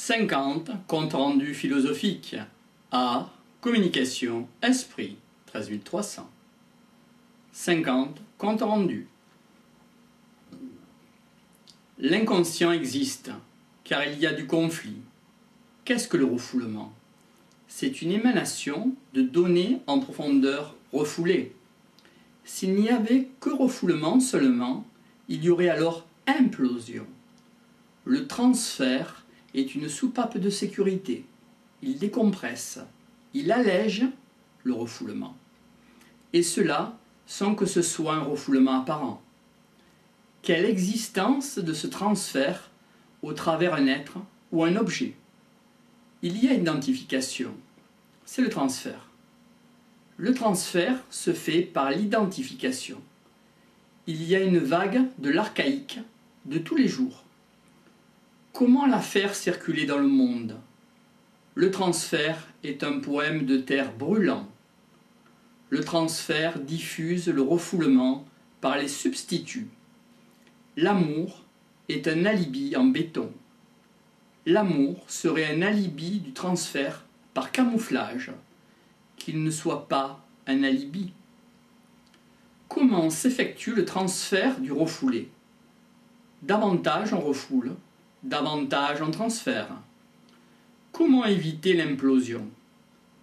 50 comptes rendus philosophiques, art, communication, esprit, 13 300. 50 comptes rendus. L'inconscient existe, car il y a du conflit. Qu'est-ce que le refoulement? C'est une émanation de données en profondeur refoulées. S'il n'y avait que refoulement seulement, il y aurait alors implosion. Le transfert est une soupape de sécurité. Il décompresse, il allège le refoulement. Et cela sans que ce soit un refoulement apparent. Quelle existence de ce transfert au travers un être ou un objet? Il y a identification, c'est le transfert. Le transfert se fait par l'identification. Il y a une vague de l'archaïque de tous les jours. Comment la faire circuler dans le monde? Le transfert est un poème de terre brûlant. Le transfert diffuse le refoulement par les substituts. L'amour est un alibi en béton. L'amour serait un alibi du transfert par camouflage, qu'il ne soit pas un alibi. Comment s'effectue le transfert du refoulé? Davantage on refoule, davantage on transfère. Comment éviter l'implosion?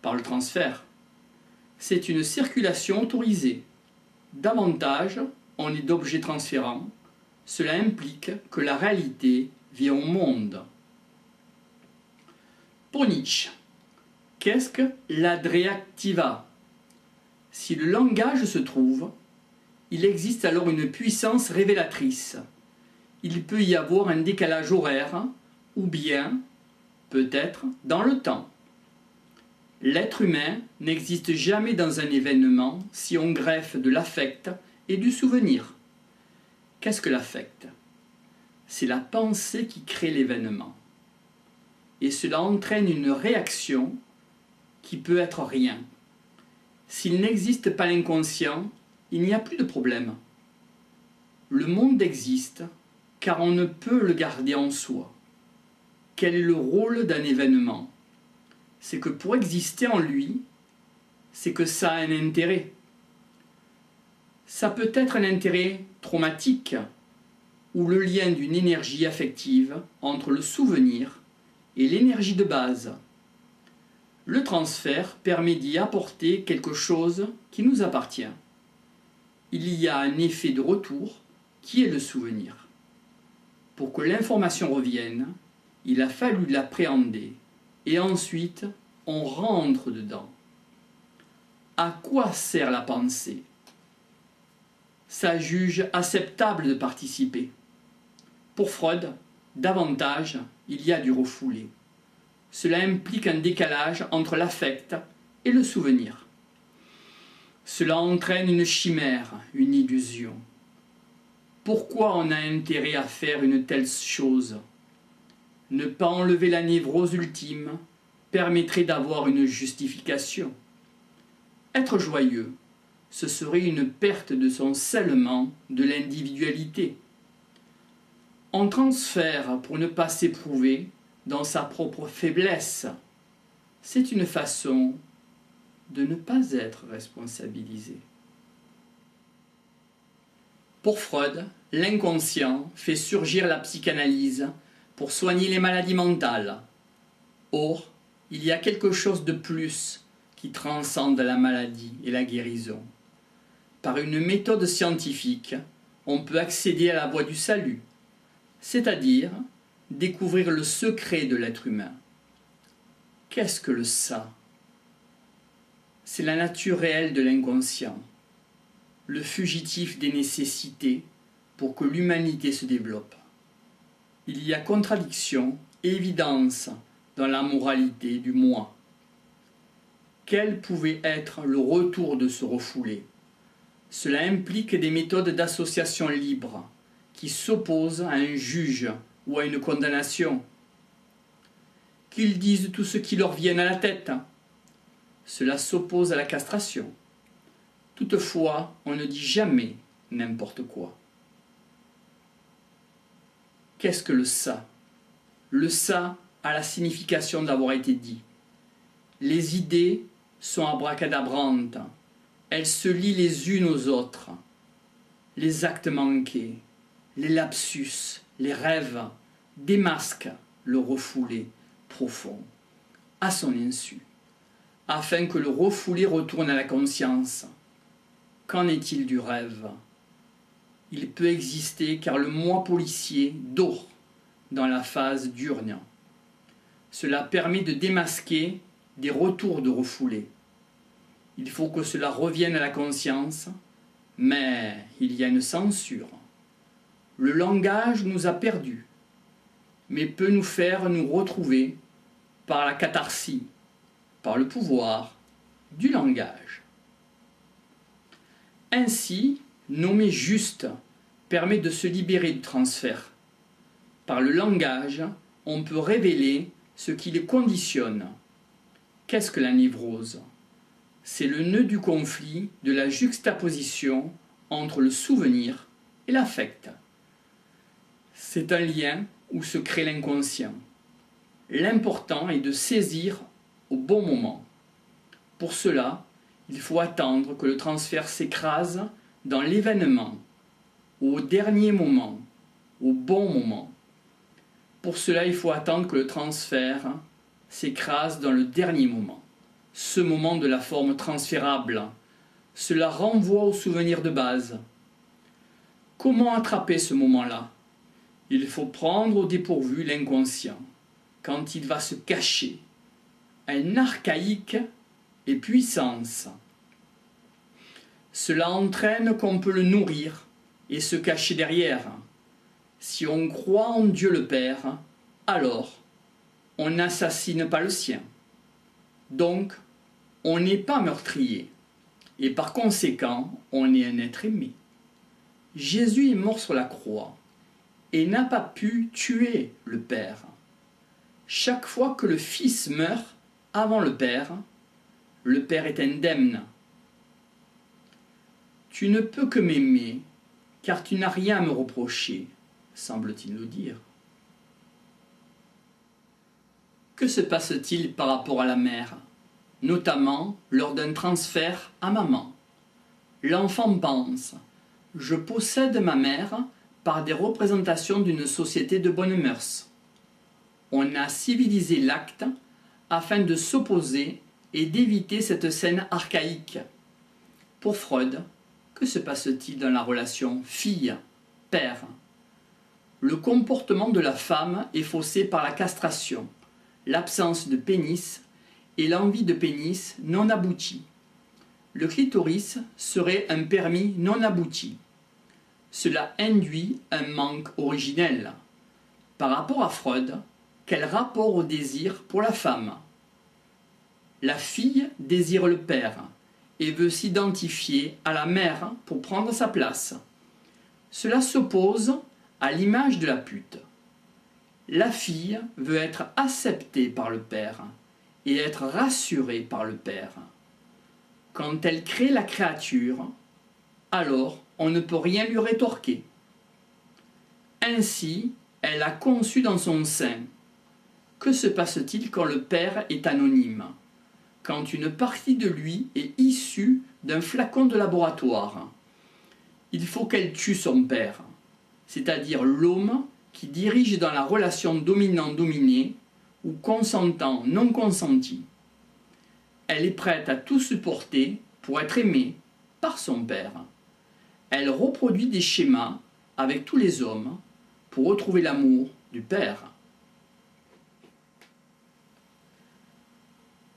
Par le transfert. C'est une circulation autorisée. Davantage on est d'objets transférents, cela implique que la réalité vient au monde. Pour Nietzsche, qu'est-ce que l'adreactiva? Si le langage se trouve, il existe alors une puissance révélatrice. Il peut y avoir un décalage horaire, ou bien, peut-être, dans le temps. L'être humain n'existe jamais dans un événement si on greffe de l'affect et du souvenir. Qu'est-ce que l'affect? C'est la pensée qui crée l'événement. Et cela entraîne une réaction qui peut être rien. S'il n'existe pas l'inconscient, il n'y a plus de problème. Le monde existe, car on ne peut le garder en soi. Quel est le rôle d'un événement? C'est que pour exister en lui, c'est que ça a un intérêt. Ça peut être un intérêt traumatique, ou le lien d'une énergie affective entre le souvenir et l'énergie de base. Le transfert permet d'y apporter quelque chose qui nous appartient. Il y a un effet de retour qui est le souvenir. Pour que l'information revienne, il a fallu l'appréhender et ensuite on rentre dedans. À quoi sert la pensée? Ça juge acceptable de participer. Pour Freud, davantage, il y a du refoulé. Cela implique un décalage entre l'affect et le souvenir. Cela entraîne une chimère, une illusion. Pourquoi on a intérêt à faire une telle chose? Ne pas enlever la névrose ultime permettrait d'avoir une justification. Être joyeux, ce serait une perte de son scellement de l'individualité. On transfère pour ne pas s'éprouver dans sa propre faiblesse. C'est une façon de ne pas être responsabilisé. Pour Freud, l'inconscient fait surgir la psychanalyse pour soigner les maladies mentales. Or, il y a quelque chose de plus qui transcende la maladie et la guérison. Par une méthode scientifique, on peut accéder à la voie du salut, c'est-à-dire découvrir le secret de l'être humain. Qu'est-ce que le ça? C'est la nature réelle de l'inconscient, le fugitif des nécessités pour que l'humanité se développe. Il y a contradiction et évidence dans la moralité du moi. Quel pouvait être le retour de ce refoulé? Cela implique des méthodes d'association libre qui s'opposent à un juge ou à une condamnation. Qu'ils disent tout ce qui leur vient à la tête. Cela s'oppose à la castration. Toutefois, on ne dit jamais n'importe quoi. Qu'est-ce que le ça? Le ça à la signification d'avoir été dit. Les idées sont abracadabrantes, elles se lient les unes aux autres. Les actes manqués, les lapsus, les rêves démasquent le refoulé profond, à son insu, afin que le refoulé retourne à la conscience. Qu'en est-il du rêve? Il peut exister car le moi policier dort dans la phase diurne. Cela permet de démasquer des retours de refoulé. Il faut que cela revienne à la conscience, mais il y a une censure. Le langage nous a perdus, mais peut nous faire nous retrouver par la catharsis, par le pouvoir du langage. Ainsi, nommer juste permet de se libérer du transfert. Par le langage, on peut révéler ce qui les conditionne. Qu'est-ce que la névrose? C'est le nœud du conflit de la juxtaposition entre le souvenir et l'affect. C'est un lien où se crée l'inconscient. L'important est de saisir au bon moment. Pour cela, il faut attendre que le transfert s'écrase dans l'événement, au dernier moment, au bon moment. Pour cela, il faut attendre que le transfert s'écrase dans le dernier moment, ce moment de la forme transférable. Cela renvoie au souvenir de base. Comment attraper ce moment-là? Il faut prendre au dépourvu l'inconscient, quand il va se cacher, un archaïque et puissance. Cela entraîne qu'on peut le nourrir et se cacher derrière. Si on croit en Dieu le Père, alors on n'assassine pas le sien. Donc, on n'est pas meurtrier, et par conséquent, on est un être aimé. Jésus est mort sur la croix, et n'a pas pu tuer le Père. Chaque fois que le Fils meurt avant le Père est indemne. Tu ne peux que m'aimer, car tu n'as rien à me reprocher, semble-t-il nous dire. Que se passe-t-il par rapport à la mère, notamment lors d'un transfert à maman? L'enfant pense « Je possède ma mère » par des représentations d'une société de bonnes mœurs. On a civilisé l'acte afin de s'opposer et d'éviter cette scène archaïque. Pour Freud, que se passe-t-il dans la relation fille-père? Le comportement de la femme est faussé par la castration, l'absence de pénis et l'envie de pénis non aboutie. Le clitoris serait un permis non abouti. Cela induit un manque originel. Par rapport à Freud, quel rapport au désir pour la femme? La fille désire le père et veut s'identifier à la mère pour prendre sa place. Cela s'oppose à l'image de la pute. La fille veut être acceptée par le père et être rassurée par le père. Quand elle crée la créature, alors on ne peut rien lui rétorquer. Ainsi, elle a conçu dans son sein. Que se passe-t-il quand le père est anonyme? Quand une partie de lui est issue d'un flacon de laboratoire? Il faut qu'elle tue son père, c'est-à-dire l'homme qui dirige dans la relation dominant-dominé ou consentant-non consenti. Elle est prête à tout supporter pour être aimée par son père. Elle reproduit des schémas avec tous les hommes pour retrouver l'amour du père.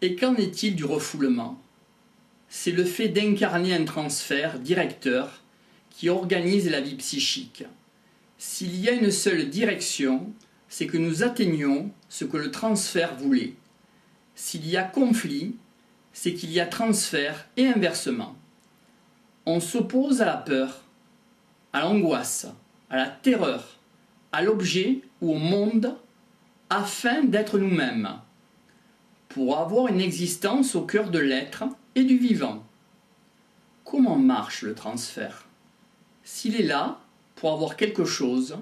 Et qu'en est-il du refoulement? C'est le fait d'incarner un transfert directeur qui organise la vie psychique. S'il y a une seule direction, c'est que nous atteignions ce que le transfert voulait. S'il y a conflit, c'est qu'il y a transfert et inversement. On s'oppose à la peur, à l'angoisse, à la terreur, à l'objet ou au monde, afin d'être nous-mêmes, pour avoir une existence au cœur de l'être et du vivant. Comment marche le transfert? S'il est là, pour avoir quelque chose,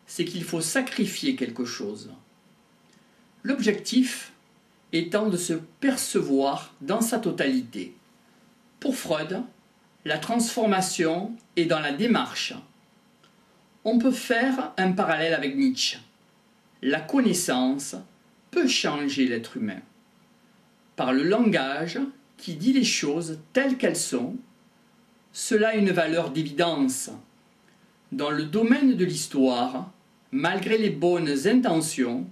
c'est qu'il faut sacrifier quelque chose. l'objectif étant de se percevoir dans sa totalité. Pour Freud, la transformation est dans la démarche. On peut faire un parallèle avec Nietzsche. La connaissance peut changer l'être humain. Par le langage qui dit les choses telles qu'elles sont, cela a une valeur d'évidence. Dans le domaine de l'histoire, malgré les bonnes intentions,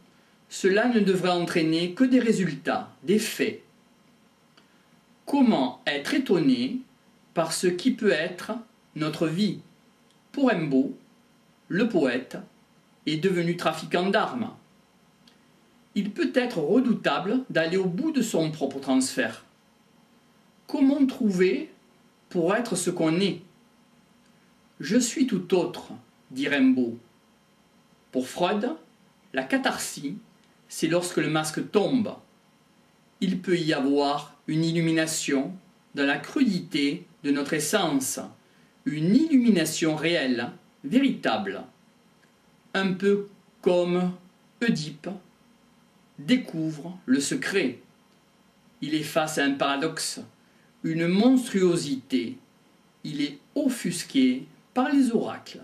cela ne devrait entraîner que des résultats, des faits. Comment être étonné par ce qui peut être notre vie? Pour Rimbaud, le poète est devenu trafiquant d'armes. Il peut être redoutable d'aller au bout de son propre transfert. Comment trouver pour être ce qu'on est? Je suis tout autre, dit Rimbaud. Pour Freud, la catharsis, c'est lorsque le masque tombe. Il peut y avoir une illumination dans la crudité de notre essence, une illumination réelle, véritable. Un peu comme Oedipe découvre le secret. Il est face à un paradoxe, une monstruosité. Il est offusqué par les oracles.